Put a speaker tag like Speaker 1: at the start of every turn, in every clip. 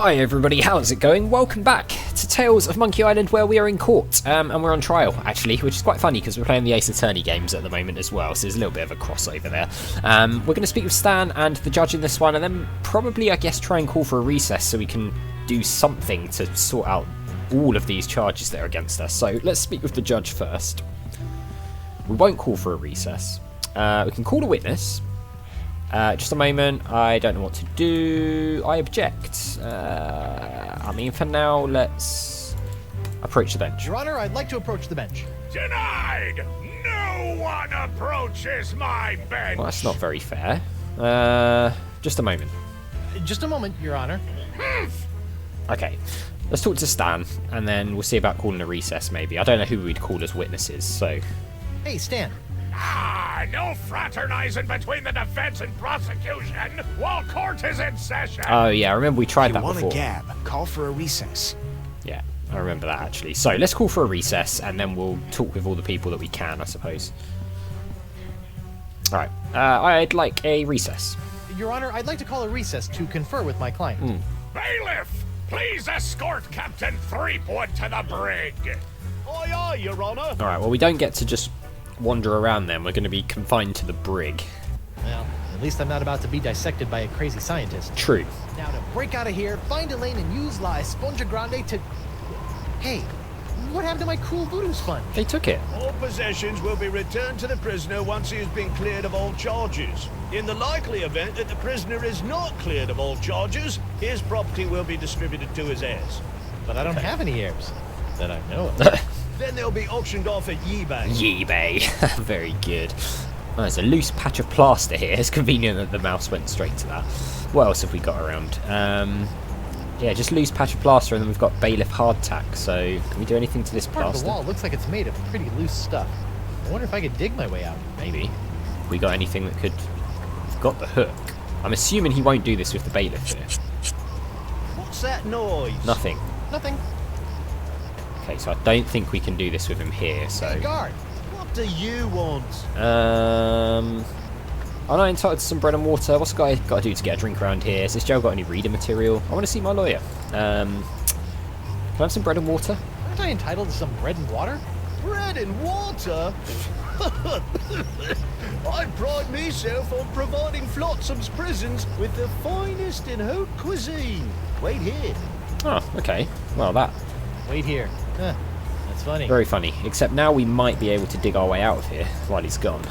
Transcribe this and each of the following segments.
Speaker 1: Hi everybody, how's it going? Welcome back to Tales of Monkey Island, where we are in court, and we're on trial actually, which is quite funny because we're playing the Ace Attorney games at the moment as well, so there's a little bit of a crossover there. We're going to speak with Stan and the judge in this one, and then probably, I guess, try and call for a recess so we can do something to sort out all of these charges that are against us. So let's speak with the judge first. We won't call for a recess. We can call a witness. Just a moment, I don't know what to do. I object. I mean, for now, let's approach the bench.
Speaker 2: Your Honor, I'd like to approach the bench.
Speaker 3: Denied! No one approaches my bench!
Speaker 1: Well, that's not very fair. Just a moment.
Speaker 2: Just a moment, Your Honor.
Speaker 1: Okay, let's talk to Stan, and then we'll see about calling a recess, maybe. I don't know who we'd call as witnesses, so...
Speaker 2: Hey, Stan.
Speaker 3: No fraternizing between the defense and prosecution while court is in session!
Speaker 1: Oh, yeah, I remember we tried that before.
Speaker 4: If you want a gab, call for a recess.
Speaker 1: Yeah, I remember that, actually. So, let's call for a recess, and then we'll talk with all the people that we can, I suppose. Alright, I'd like a recess.
Speaker 2: Your Honor, I'd like to call a recess to confer with my client.
Speaker 3: Bailiff, please escort Captain Threepwood to the brig! Aye, aye, Your Honor!
Speaker 1: Alright, well, we don't get to just wander around then. We're going to be confined to the brig.
Speaker 2: Well, at least I'm not about to be dissected by a crazy scientist.
Speaker 1: True.
Speaker 2: Now to break out of here, find a lane and use La Esponja Grande to... Hey, what happened to my cool voodoo sponge?
Speaker 1: They took it.
Speaker 5: All possessions will be returned to the prisoner once he has been cleared of all charges. In the likely event that the prisoner is not cleared of all charges, his property will be distributed to his heirs.
Speaker 2: But I don't have any heirs that I know of.
Speaker 5: Then they'll be auctioned off at eBay.
Speaker 1: eBay. Very good. Oh, there's a loose patch of plaster here. It's convenient that the mouse went straight to that. What else have we got around? Yeah, just loose patch of plaster, and then we've got bailiff hardtack. So, can we do anything to this
Speaker 2: Part of
Speaker 1: plaster?
Speaker 2: the wall looks like it's made of pretty loose stuff. I wonder if I could dig my way out.
Speaker 1: Maybe. We got anything that could... We've got the hook. I'm assuming he won't do this with the bailiff here.
Speaker 5: What's that noise?
Speaker 1: Nothing.
Speaker 2: Nothing.
Speaker 1: Okay, so I don't think we can do this with him here, so...
Speaker 2: Hey, guard.
Speaker 5: What do you want?
Speaker 1: I'm not entitled to some bread and water. What's the guy got to do to get a drink around here? Has this jail got any reading material? I want to see my lawyer. Can I have some bread and water?
Speaker 2: Aren't I entitled to some bread and water?
Speaker 5: Bread and water? I pride myself on providing Flotsam's prisons with the finest in haute cuisine. Wait here.
Speaker 1: Oh, okay. Well, that...
Speaker 2: Wait here. Huh, that's funny.
Speaker 1: Very funny. Except now we might be able to dig our way out of here while he's gone.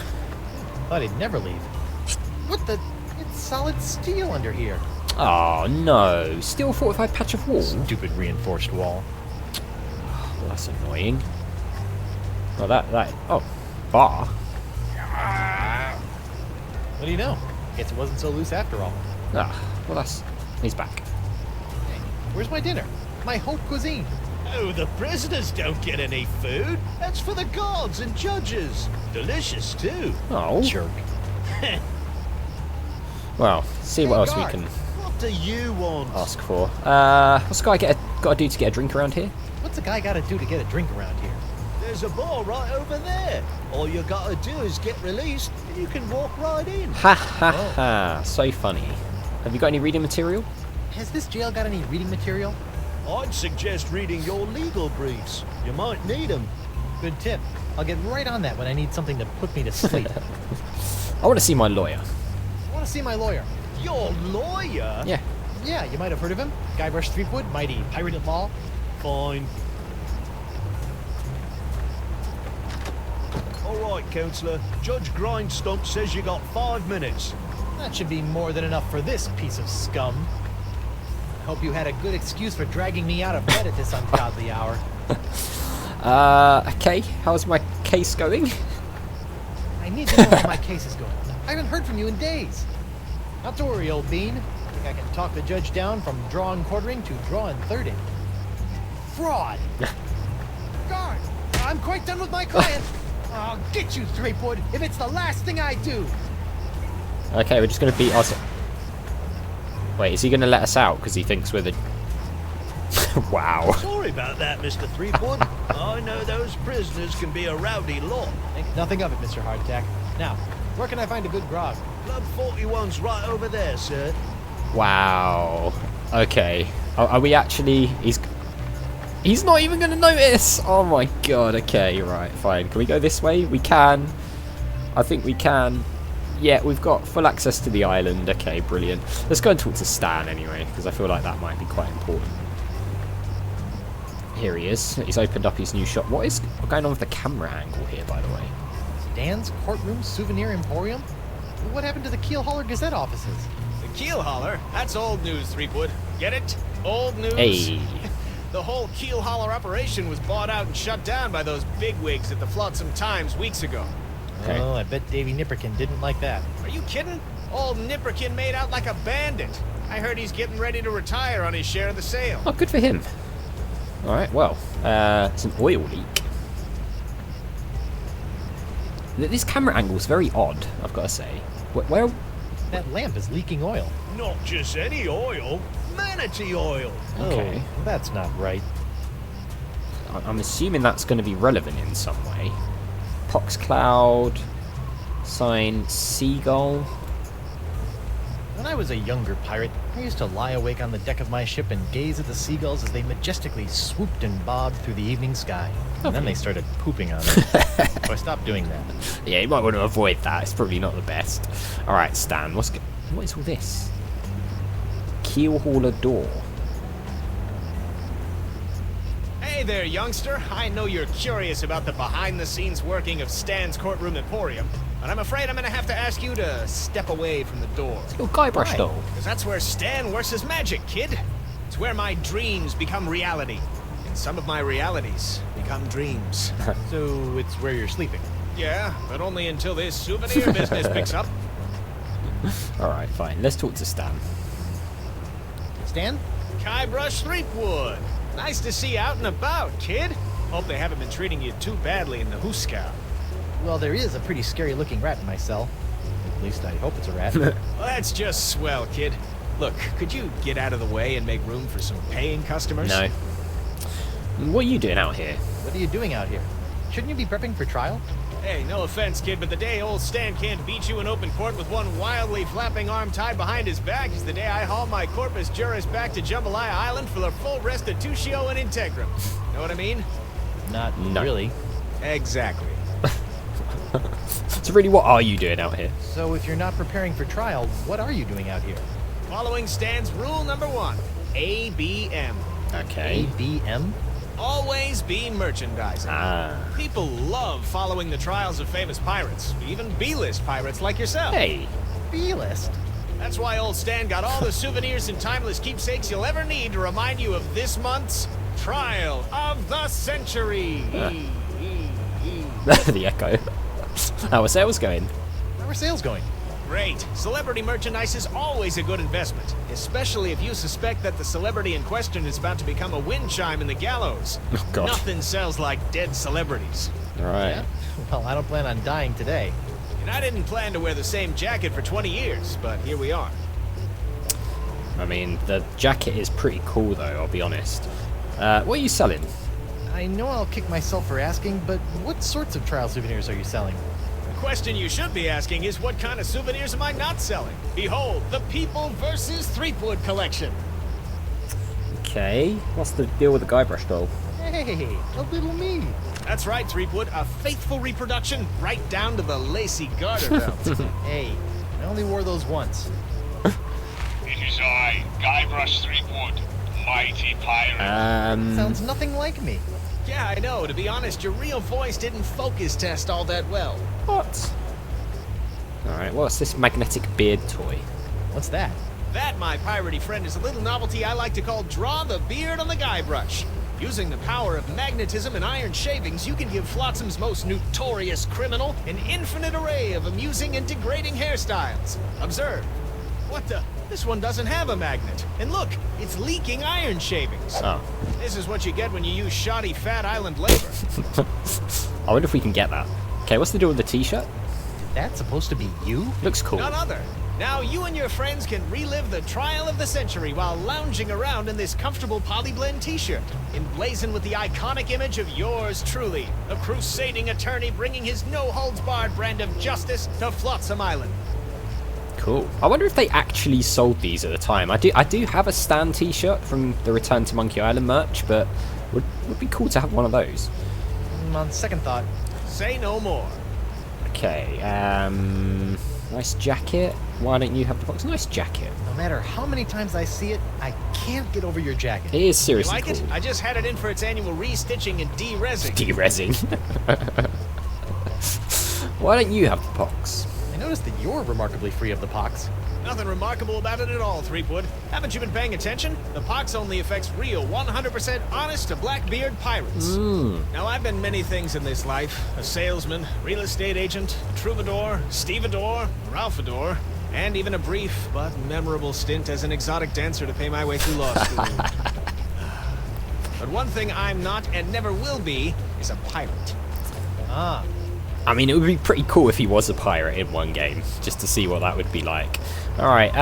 Speaker 2: Thought he'd never leave. What the? It's solid steel under here.
Speaker 1: Oh, no. Still fortified patch of wall?
Speaker 2: Stupid reinforced wall.
Speaker 1: Well, that's annoying. Well, that... Oh, bar.
Speaker 2: What do you know? Guess it wasn't so loose after all.
Speaker 1: Ah, well, that's... He's back.
Speaker 2: Hey, where's my dinner? My haute cuisine.
Speaker 5: Oh, the prisoners don't get any food. That's for the guards and judges. Delicious, too.
Speaker 1: Oh.
Speaker 2: Jerk.
Speaker 1: Well, see what
Speaker 2: Hey,
Speaker 1: else
Speaker 2: guard.
Speaker 1: we can
Speaker 5: What do you want?
Speaker 1: ask for. What's the guy got to do to get a drink around here?
Speaker 2: What's a guy got to do to get a drink around here?
Speaker 5: There's a bar right over there. All you gotta do is get released, and you can walk right in.
Speaker 1: Ha ha ha. So funny. Have you got any reading material?
Speaker 2: Has this jail got any reading material?
Speaker 5: I'd suggest reading your legal briefs. You might need them.
Speaker 2: Good tip. I'll get right on that when I need something to put me to sleep.
Speaker 1: I want to see my lawyer.
Speaker 2: I want to see my lawyer.
Speaker 5: Your lawyer?
Speaker 1: Yeah.
Speaker 2: Yeah, you might have heard of him. Guybrush Threepwood, mighty pirate at law.
Speaker 5: Fine. All right, counsellor. Judge Grindstump says you got 5 minutes.
Speaker 2: That should be more than enough for this piece of scum. I hope you had a good excuse for dragging me out of bed at this ungodly hour.
Speaker 1: Okay. How's my case going?
Speaker 2: I need to know how my case is going. I haven't heard from you in days. Not to worry, old bean. I think I can talk the judge down from drawing quartering to drawing thirding. Fraud! Guard! I'm quite done with my client. I'll get you, Threepwood, if it's the last thing I do.
Speaker 1: Okay, we're just going to beat us. Wait, is he going to let us out because he thinks we're the... Wow.
Speaker 5: Sorry about that, Mr. Threepwood. I know those prisoners can be a rowdy lot.
Speaker 2: Think nothing of it, Mr. Hardtack. Now, where can I find a good grog?
Speaker 5: Club 41's right over there, sir.
Speaker 1: Wow. Okay. Are we actually... He's not even going to notice! Oh my god, okay, right, fine. Can we go this way? We can. I think we can. Yeah, we've got full access to the island. Okay, brilliant. Let's go and talk to Stan anyway, because I feel like that might be quite important. Here he is. He's opened up his new shop. What is going on with the camera angle here, by the way?
Speaker 2: Stan's Courtroom Souvenir Emporium? What happened to the Keel Holler Gazette offices?
Speaker 5: The Keel Holler? That's old news, Threepwood. Get it? Old news?
Speaker 1: Hey.
Speaker 5: The whole Keel Holler operation was bought out and shut down by those bigwigs at the Flotsam Times weeks ago.
Speaker 1: Okay.
Speaker 2: Oh, I bet Davy Nipperkin didn't like that.
Speaker 5: Are you kidding? Old Nipperkin made out like a bandit. I heard he's getting ready to retire on his share of the sale.
Speaker 1: Oh, good for him. Alright, well, it's an oil leak. This camera angle is very odd, I've got to say. Where...
Speaker 2: That lamp is leaking oil.
Speaker 5: Not just any oil, manatee oil.
Speaker 1: Okay.
Speaker 2: Oh, that's not right.
Speaker 1: I'm assuming that's going to be relevant in some way. Pox cloud, sign, seagull.
Speaker 2: When I was a younger pirate, I used to lie awake on the deck of my ship and gaze at the seagulls as they majestically swooped and bobbed through the evening sky. And then they started pooping on me. So I stopped doing that.
Speaker 1: Yeah, you might want to avoid that. It's probably not the best. Alright, Stan, what is all this? Keel hauler door.
Speaker 5: Hey there, youngster. I know you're curious about the behind-the-scenes working of Stan's Courtroom Emporium, but I'm afraid I'm going to have to ask you to step away from the door.
Speaker 1: It's your Guybrush doll.
Speaker 5: Because that's where Stan works his magic, kid. It's where my dreams become reality. And some of my realities become dreams.
Speaker 2: So it's where you're sleeping.
Speaker 5: Yeah, but only until this souvenir business picks up.
Speaker 1: Alright, fine. Let's talk to Stan.
Speaker 2: Stan?
Speaker 5: Guybrush Threepwood. Nice to see you out and about, kid. Hope they haven't been treating you too badly in the Hooskow.
Speaker 2: Well, there is a pretty scary-looking rat in my cell. At least I hope it's a rat.
Speaker 5: Well, that's just swell, kid. Look, could you get out of the way and make room for some paying customers?
Speaker 1: No. What are you doing out here?
Speaker 2: What are you doing out here? Shouldn't you be prepping for trial?
Speaker 5: Hey, no offense, kid, but the day old Stan can't beat you in open court with one wildly flapping arm tied behind his back is the day I haul my corpus juris back to Jambalaya Island for a full restitutio and integrum. Know what I mean?
Speaker 2: Not
Speaker 1: No.
Speaker 2: really.
Speaker 5: Exactly.
Speaker 1: So really, what are you doing out here?
Speaker 2: So if you're not preparing for trial, what are you doing out here?
Speaker 5: Following Stan's rule number 1, ABM.
Speaker 1: Okay.
Speaker 2: ABM?
Speaker 5: Always be merchandising.
Speaker 1: Ah.
Speaker 5: People love following the trials of famous pirates, even B-list pirates like yourself.
Speaker 1: Hey.
Speaker 2: B-list?
Speaker 5: That's why old Stan got all the souvenirs and timeless keepsakes you'll ever need to remind you of this month's Trial of the Century.
Speaker 1: The echo. How are sales going?
Speaker 2: How are sales going?
Speaker 5: Great. Celebrity merchandise is always a good investment, especially if you suspect that the celebrity in question is about to become a wind chime in the gallows.
Speaker 1: Oh, God.
Speaker 5: Nothing sells like dead celebrities.
Speaker 1: Alright.
Speaker 2: Yeah? Well, I don't plan on dying today.
Speaker 5: And I didn't plan to wear the same jacket for 20 years, but here we are.
Speaker 1: I mean, the jacket is pretty cool, though, I'll be honest. What are you selling?
Speaker 2: I know I'll kick myself for asking, but what sorts of trial souvenirs are you selling?
Speaker 5: The question you should be asking is what kind of souvenirs am I not selling? Behold, the People vs. Threepwood collection.
Speaker 1: Okay. What's the deal with the Guybrush doll?
Speaker 2: Hey, a little me.
Speaker 5: That's right, Threepwood, a faithful reproduction right down to the lacy garter belt.
Speaker 2: Hey, I only wore those once.
Speaker 3: It is I, Guybrush Threepwood, mighty pirate.
Speaker 2: Sounds nothing like me.
Speaker 5: Yeah, I know. To be honest, your real voice didn't focus test all that well.
Speaker 1: What? Alright, what's this magnetic beard toy?
Speaker 2: What's that?
Speaker 5: That, my piratey friend, is a little novelty I like to call Draw the Beard on the Guybrush. Using the power of magnetism and iron shavings, you can give Flotsam's most notorious criminal an infinite array of amusing and degrading hairstyles. Observe. What the? This one doesn't have a magnet. And look, it's leaking iron shavings.
Speaker 1: Oh.
Speaker 5: This is what you get when you use shoddy Fat Island labor.
Speaker 1: I wonder if we can get that. Okay, what's the deal with the t-shirt?
Speaker 2: That's supposed to be you?
Speaker 1: Looks cool.
Speaker 5: None other. Now you and your friends can relive the trial of the century while lounging around in this comfortable polyblend t-shirt, emblazoned with the iconic image of yours truly, a crusading attorney bringing his no-holds-barred brand of justice to Flotsam Island.
Speaker 1: Cool. I wonder if they actually sold these at the time. I do have a Stan t-shirt from the Return to Monkey Island merch, but would be cool to have one of those.
Speaker 2: On second thought,
Speaker 5: Say no more.
Speaker 1: Okay, nice jacket. Why don't you have the box? Nice jacket.
Speaker 2: no matter how many times I see it, I can't get over your jacket.
Speaker 1: It is
Speaker 5: You
Speaker 1: seriously
Speaker 5: like
Speaker 1: cool.
Speaker 5: it? I just had it in for its annual re-stitching and de-resin.
Speaker 1: De-resin. Why don't you have the box?
Speaker 2: I noticed that you're remarkably free of the pox.
Speaker 5: Nothing remarkable about it at all, Threepwood. Haven't you been paying attention? The pox only affects real, 100% honest to Blackbeard pirates. Now, I've been many things in this life. A salesman, real estate agent, a troubadour, stevedore, a ralphador, and even a brief but memorable stint as an exotic dancer to pay my way through law school. But one thing I'm not and never will be is a pirate.
Speaker 2: Ah,
Speaker 1: I mean, it would be pretty cool if he was a pirate in one game, just to see what that would be like. Alright,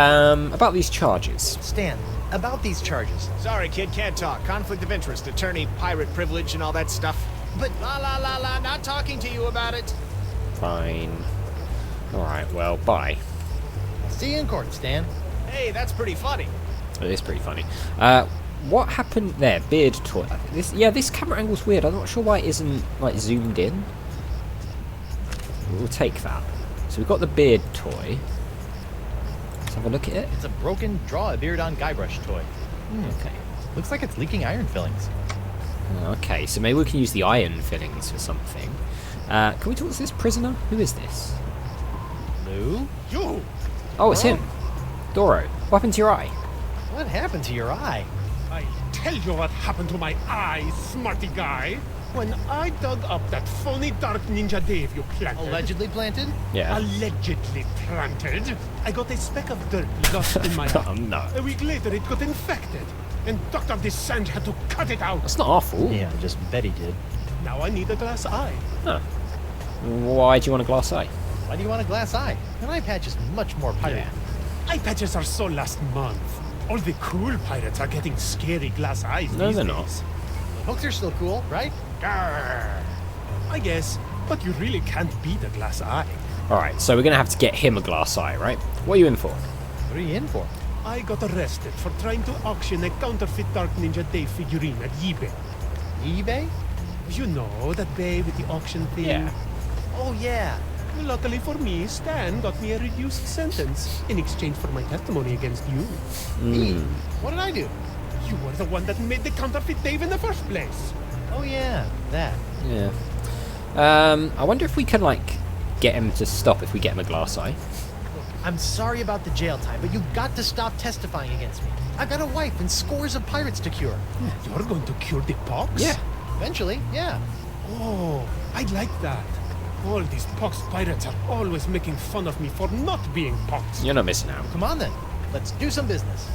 Speaker 1: about these charges.
Speaker 2: Stan, about these charges.
Speaker 5: Sorry, kid, can't talk. Conflict of interest, attorney, pirate privilege, and all that stuff.
Speaker 2: But
Speaker 5: La la la la, not talking to you about it.
Speaker 1: Fine. Alright, well, bye.
Speaker 2: I'll see you in court, Stan.
Speaker 5: Hey, that's pretty funny.
Speaker 1: It is pretty funny. What happened there? Beard toy. This camera angle's weird. I'm not sure why it isn't, like, zoomed in. We'll take that. So we've got the beard toy. Let's have a look at it.
Speaker 2: It's a broken draw a beard on Guybrush toy.
Speaker 1: Okay.
Speaker 2: Looks like it's leaking iron fillings.
Speaker 1: Okay, so maybe we can use the iron fillings for something. Can we talk to this prisoner? Who is this?
Speaker 2: Lou?
Speaker 5: You!
Speaker 1: Oh, it's him. Doro. What happened to your eye?
Speaker 2: What happened to your eye?
Speaker 3: I tell you what happened to my eye, smarty guy. When I dug up that phony Dark Ninja Dave you planted.
Speaker 2: Allegedly planted?
Speaker 1: Yeah.
Speaker 3: Allegedly planted. I got a speck of dirt lost in my
Speaker 1: Oh,
Speaker 3: eye.
Speaker 1: no.
Speaker 3: A week later, it got infected. And Dr. Descent had to cut it out.
Speaker 1: That's not our fault.
Speaker 2: Yeah, just Betty did.
Speaker 3: Now I need a glass eye.
Speaker 1: Huh. Why do you want a glass eye?
Speaker 2: Why do you want a glass eye? An eye patch is much more pirate.
Speaker 3: Eye patches are so last month. All the cool pirates are getting scary glass eyes
Speaker 1: No,
Speaker 3: these
Speaker 1: they're
Speaker 3: days.
Speaker 1: not.
Speaker 2: Hooks are still cool, right?
Speaker 3: Grr. I guess, but you really can't beat a glass eye.
Speaker 1: Alright, so we're going to have to get him a glass eye, right? What are you in for?
Speaker 2: What are you in for?
Speaker 3: I got arrested for trying to auction a counterfeit Dark Ninja Dave figurine at eBay.
Speaker 2: eBay?
Speaker 3: You know, that bay with the auction thing?
Speaker 1: Yeah.
Speaker 2: Oh, yeah.
Speaker 3: Luckily for me, Stan got me a reduced sentence in exchange for my testimony against you.
Speaker 2: Me? What did I do?
Speaker 3: You were the one that made the counterfeit Dave in the first place.
Speaker 2: Oh, yeah, that.
Speaker 1: Yeah. I wonder if we can, like, get him to stop if we get him a glass eye.
Speaker 2: I'm sorry about the jail time, but you got to stop testifying against me. I've got a wife and scores of pirates to cure.
Speaker 3: You're going to cure the pox?
Speaker 1: Yeah.
Speaker 2: Eventually, yeah.
Speaker 3: Oh, I like that. All these pox pirates are always making fun of me for not being pox.
Speaker 1: You're not missing out.
Speaker 2: Come on then. Let's do some business.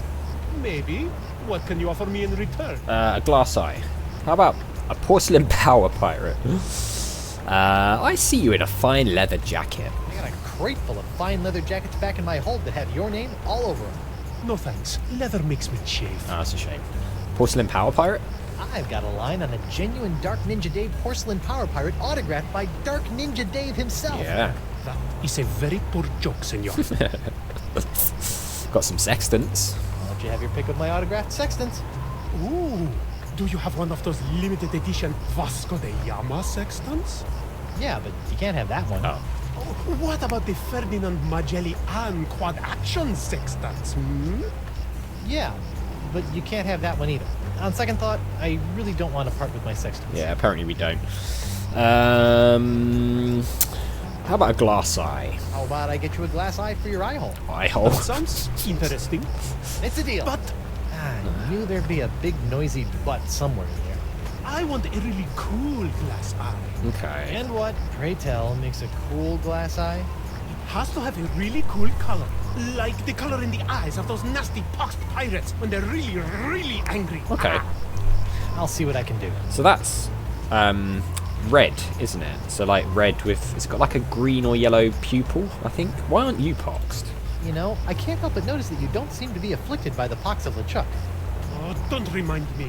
Speaker 3: Maybe. What can you offer me in return?
Speaker 1: A glass eye. How about a porcelain power pirate? I see you in a fine leather jacket.
Speaker 2: I got a crate full of fine leather jackets back in my hold that have your name all over them.
Speaker 3: No thanks. Leather makes me chafe.
Speaker 1: Ah, that's a shame. Porcelain power pirate?
Speaker 2: I've got a line on a genuine Dark Ninja Dave porcelain power pirate autographed by Dark Ninja Dave himself.
Speaker 1: Yeah.
Speaker 3: That is a very poor joke, senor.
Speaker 1: Got some sextants.
Speaker 2: Why don't you have your pick of my autographed sextants?
Speaker 3: Ooh, do you have one of those limited edition Vasco de Gama sextants?
Speaker 2: Yeah, but you can't have that one.
Speaker 1: Oh.
Speaker 3: Oh, what about the Ferdinand Magellan quad action sextants? Hmm?
Speaker 2: Yeah, but you can't have that one either. On second thought, I really don't want to part with my sextants.
Speaker 1: Yeah, apparently we don't. How about a glass eye?
Speaker 2: How about I get you a glass eye for your eye hole?
Speaker 1: Eye hole.
Speaker 3: Sounds interesting.
Speaker 2: It's a deal.
Speaker 3: But
Speaker 2: I knew there'd be a big noisy butt somewhere in there.
Speaker 3: I want a really cool glass eye.
Speaker 1: Okay.
Speaker 2: And what, pray tell, makes a cool glass eye?
Speaker 3: It has to have a really cool color. Like the color in the eyes of those nasty poxed pirates when they're really, really angry.
Speaker 1: Okay.
Speaker 2: I'll see what I can do.
Speaker 1: So that's red, isn't it? So like red with, it's got like a green or yellow pupil, I think. Why aren't you poxed?
Speaker 2: You know, I can't help but notice that you don't seem to be afflicted by the pox of LeChuck.
Speaker 3: Oh, don't remind me.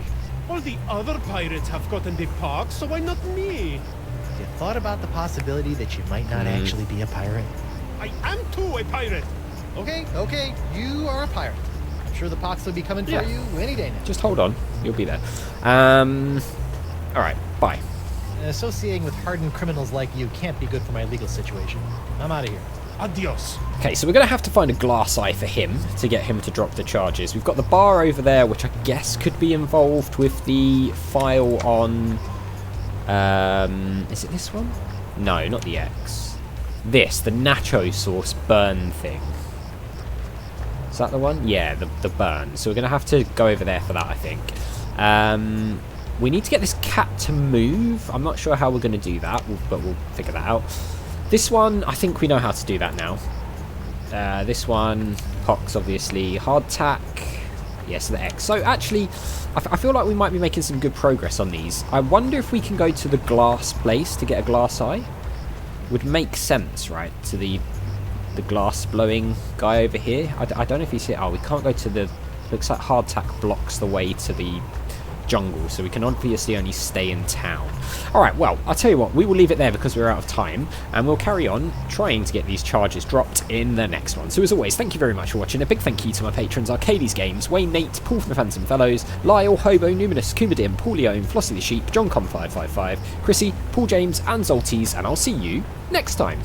Speaker 3: All the other pirates have gotten the pox, so why not me?
Speaker 2: You thought about the possibility that you might not actually be a pirate?
Speaker 3: I am too a pirate.
Speaker 2: Okay, you are a pirate. I'm sure the pox will be coming for you any day now.
Speaker 1: Just hold on, you'll be there. Alright, bye.
Speaker 2: Associating with hardened criminals like you can't be good for my legal situation. I'm out of here.
Speaker 3: Adios.
Speaker 1: Okay, so we're going to have to find a glass eye for him to get him to drop the charges. We've got the bar over there, which I guess could be involved with the file on... is it this one? No, not the X. This, the nacho sauce burn thing. Is that the one? Yeah, the burn. So we're going to have to go over there for that, I think. We need to get this cat to move. I'm not sure how we're going to do that, but we'll figure that out. This one, I think we know how to do that now. This one, Pox, obviously. Hardtack. Yes, the X. So actually, I feel like we might be making some good progress on these. I wonder if we can go to the glass place to get a glass eye. Would make sense, right? To the glass blowing guy over here. I don't know if he's here. Oh, we can't go to the... Looks like Hardtack blocks the way to the jungle, so we can obviously only stay in town. Alright, well, I'll tell you what, we will leave it there because we're out of time, and we'll carry on trying to get these charges dropped in the next one. So as always, thank you very much for watching. A big thank you to my patrons, Arcades Games, Wayne, Nate, Paul from the Phantom Fellows, Lyle, Hobo, Numinous, Kumadim, Paulione, Flossie the Sheep, JohnCom555, Chrissy, Paul James, and Zoltes, and I'll see you next time.